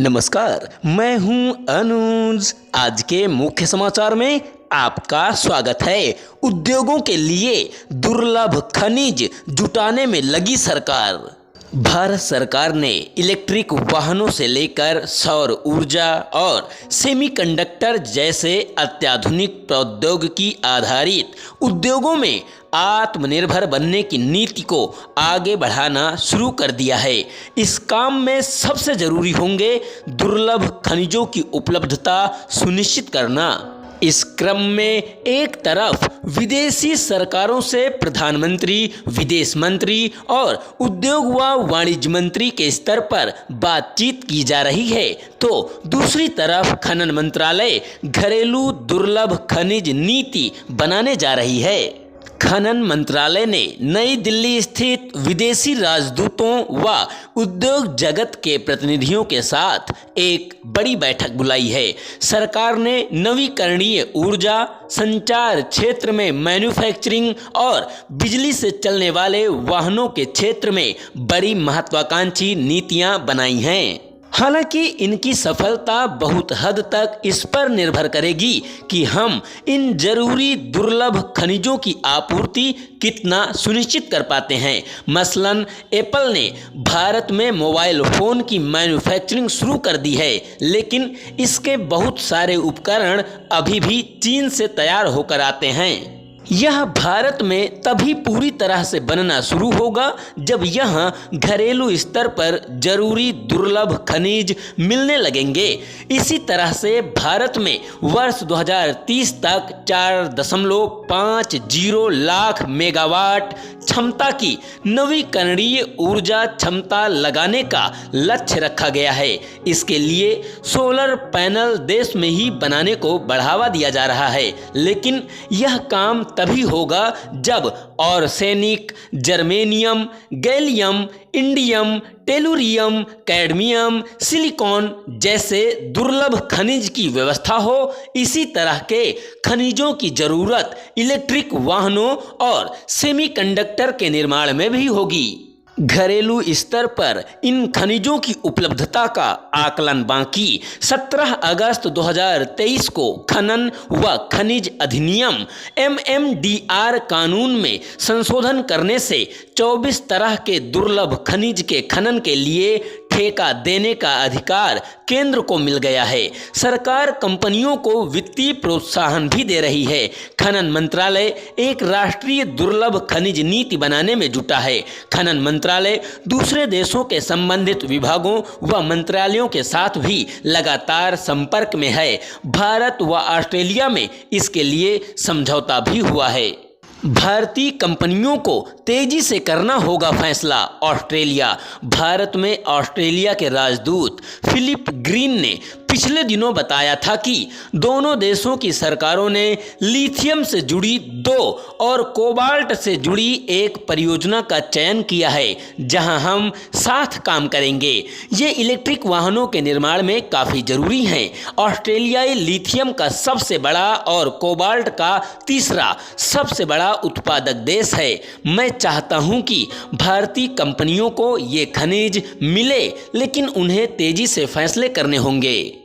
नमस्कार, मैं हूं अनुज। आज के मुख्य समाचार में आपका स्वागत है। उद्योगों के लिए दुर्लभ खनिज जुटाने में लगी सरकार। भारत सरकार ने इलेक्ट्रिक वाहनों से लेकर सौर ऊर्जा और सेमीकंडक्टर जैसे अत्याधुनिक प्रौद्योगिकी आधारित उद्योगों में आत्मनिर्भर बनने की नीति को आगे बढ़ाना शुरू कर दिया है। इस काम में सबसे जरूरी होंगे दुर्लभ खनिजों की उपलब्धता सुनिश्चित करना। इस क्रम में एक तरफ विदेशी सरकारों से प्रधानमंत्री, विदेश मंत्री और उद्योग व वाणिज्य मंत्री के स्तर पर बातचीत की जा रही है, तो दूसरी तरफ खनन मंत्रालय घरेलू दुर्लभ खनिज नीति बनाने जा रही है। खनन मंत्रालय ने नई दिल्ली स्थित विदेशी राजदूतों व उद्योग जगत के प्रतिनिधियों के साथ एक बड़ी बैठक बुलाई है। सरकार ने नवीकरणीय ऊर्जा, संचार क्षेत्र में मैन्युफैक्चरिंग और बिजली से चलने वाले वाहनों के क्षेत्र में बड़ी महत्वाकांक्षी नीतियां बनाई हैं। हालांकि इनकी सफलता बहुत हद तक इस पर निर्भर करेगी कि हम इन जरूरी दुर्लभ खनिजों की आपूर्ति कितना सुनिश्चित कर पाते हैं। मसलन एप्पल ने भारत में मोबाइल फ़ोन की मैन्युफैक्चरिंग शुरू कर दी है, लेकिन इसके बहुत सारे उपकरण अभी भी चीन से तैयार होकर आते हैं। यह भारत में तभी पूरी तरह से बनना शुरू होगा जब यहाँ घरेलू स्तर पर जरूरी दुर्लभ खनिज मिलने लगेंगे। इसी तरह से भारत में वर्ष 2030 तक 4.50 लाख मेगावाट क्षमता की नवीकरणीय ऊर्जा क्षमता लगाने का लक्ष्य रखा गया है। इसके लिए सोलर पैनल देश में ही बनाने को बढ़ावा दिया जा रहा है, लेकिन यह काम तभी होगा जब arsenic, germanium, gallium, indium, tellurium, cadmium, silicon जैसे दुर्लभ खनिज की व्यवस्था हो। इसी तरह के खनिजों की जरूरत इलेक्ट्रिक वाहनों और सेमीकंडक्टर के निर्माण में भी होगी। घरेलू स्तर पर इन खनिजों की उपलब्धता का आकलन बाकी 17 अगस्त 2023 को खनन व खनिज अधिनियम MMDR कानून में संशोधन करने से 24 तरह के दुर्लभ खनिज के खनन के लिए ठेका देने का अधिकार केंद्र को मिल गया है। सरकार कंपनियों को वित्तीय प्रोत्साहन भी दे रही है। खनन मंत्रालय एक राष्ट्रीय दुर्लभ खनिज नीति बनाने में जुटा है। खनन मंत्रालय दूसरे देशों के संबंधित विभागों व मंत्रालयों के साथ भी लगातार संपर्क में है। भारत व ऑस्ट्रेलिया में इसके लिए समझौता भी हुआ है। भारतीय कंपनियों को तेजी से करना होगा फैसला। ऑस्ट्रेलिया। भारत में ऑस्ट्रेलिया के राजदूत फिलिप ग्रीन ने पिछले दिनों बताया था कि दोनों देशों की सरकारों ने लिथियम से जुड़ी 2 और कोबाल्ट से जुड़ी एक परियोजना का चयन किया है, जहां हम साथ काम करेंगे। ये इलेक्ट्रिक वाहनों के निर्माण में काफ़ी ज़रूरी हैं। ऑस्ट्रेलियाई लिथियम का सबसे बड़ा और कोबाल्ट का तीसरा सबसे बड़ा उत्पादक देश है। मैं चाहता हूं कि भारतीय कंपनियों को ये खनिज मिले, लेकिन उन्हें तेजी से फैसले करने होंगे।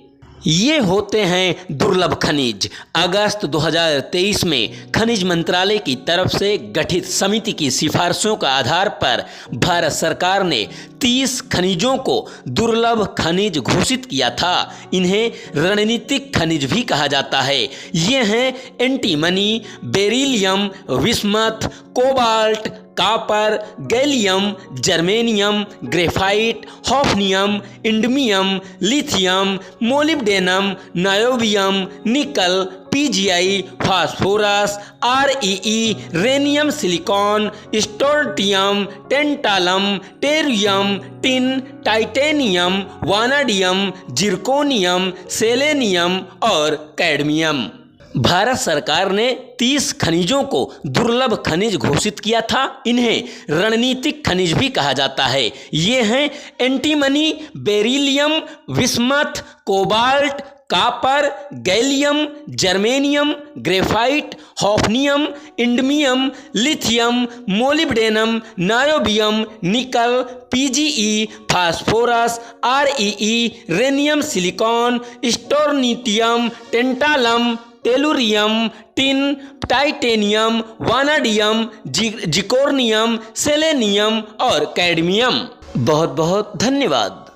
ये होते हैं दुर्लभ खनिज। अगस्त 2023 में खनिज मंत्रालय की तरफ से गठित समिति की सिफारिशों का आधार पर भारत सरकार ने 30 खनिजों को दुर्लभ खनिज घोषित किया था। इन्हें रणनीतिक खनिज भी कहा जाता है। ये हैं antimony, beryllium, bismuth, cobalt, copper, gallium, germanium, graphite, hafnium, indium, lithium, molybdenum, niobium, nickel, PGI, phosphorus, REE, rhenium, silicon, strontium, tantalum, tellurium, tin, titanium, vanadium, zirconium, selenium और कैडमियम। भारत सरकार ने 30 खनिजों को दुर्लभ खनिज घोषित किया था। इन्हें रणनीतिक खनिज भी कहा जाता है। ये हैं antimony, beryllium, bismuth, cobalt, copper, gallium, germanium, graphite, hafnium, indium, lithium, molybdenum, niobium, nickel, PGE, phosphorus, REE, rhenium, silicon, strontium, tantalum, tellurium, tin, titanium, vanadium, zirconium, selenium और कैडमियम। बहुत बहुत धन्यवाद।